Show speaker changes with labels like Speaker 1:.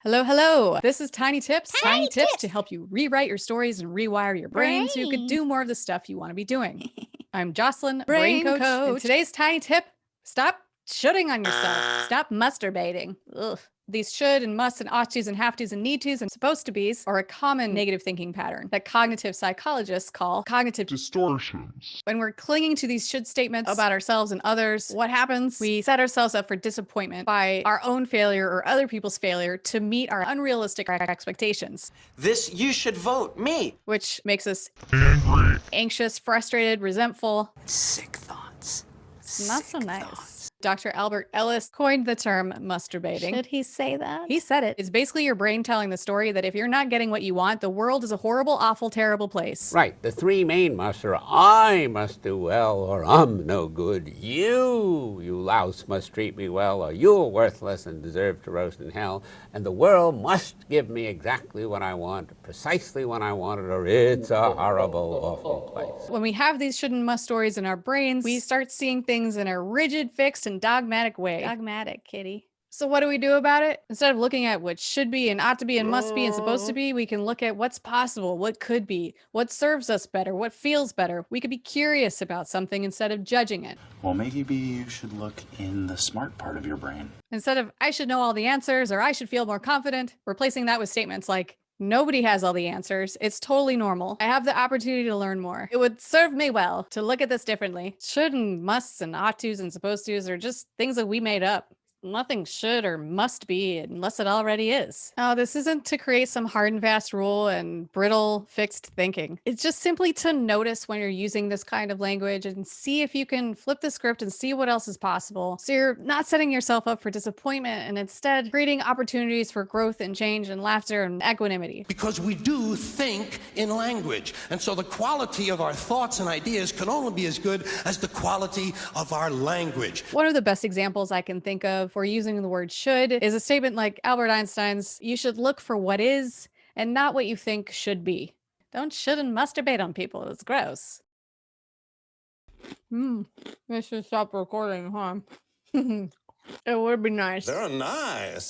Speaker 1: Hello, hello. This is Tiny Tips.
Speaker 2: Tiny
Speaker 1: Tips
Speaker 2: Tips
Speaker 1: to help you rewrite your stories and rewire your brain so you could do more of the stuff you want to be doing. I'm Jocelyn, brain coach. And today's tiny tip, stop shoulding on yourself. Stop masturbating. Ugh. These should and must and ought tos and have tos and need tos and supposed to be's are a common negative thinking pattern that cognitive psychologists call cognitive
Speaker 3: distortions.
Speaker 1: When we're clinging to these should statements about ourselves and others, what happens? We set ourselves up for disappointment by our own failure or other people's failure to meet our unrealistic expectations.
Speaker 4: You should vote me.
Speaker 1: Which makes us
Speaker 3: Angry.
Speaker 1: anxious, frustrated, resentful.
Speaker 4: Sick thoughts.
Speaker 1: Not so nice. Dr. Albert Ellis coined the term masturbating. Did he say that? He said it. It's basically your brain telling the story that if you're not getting what you want, the world is a horrible, awful, terrible place.
Speaker 5: Right. The three main musts are I must do well, or I'm no good. You louse, must treat me well, or you're worthless and deserve to roast in hell. And the world must give me exactly what I want, precisely when I want it, or it's a horrible, awful place.
Speaker 1: When we have these should and must stories in our brains, we start seeing things in a rigid, fixed, and dogmatic way. Dogmatic, kitty. So what do we do about it? Instead of looking at what should be and ought to be and must be and supposed to be, we can look at what's possible, what could be, what serves us better, what feels better. We could be curious about something instead of judging it.
Speaker 6: Well, maybe you should look in the smart part of your brain.
Speaker 1: Instead of I should know all the answers or I should feel more confident, replacing that with statements like nobody has all the answers. It's totally normal. I have the opportunity to learn more. It would serve me well to look at this differently. Should and musts and ought tos and supposed tos are just things that we made up. Nothing should or must be unless it already is. Now, this isn't to create some hard and fast rule and brittle fixed thinking. It's just simply to notice when you're using this kind of language and see if you can flip the script and see what else is possible. So you're not setting yourself up for disappointment and instead creating opportunities for growth and change and laughter and equanimity.
Speaker 7: Because we do think in language. And so the quality of our thoughts and ideas can only be as good as the quality of our language.
Speaker 1: One of the best examples I can think of for using the word should is a statement like Albert Einstein's, you should look for what is and not what you think should be. Don't should and masturbate on people. It's gross. I should stop recording, huh? It would be nice.
Speaker 8: They're nice.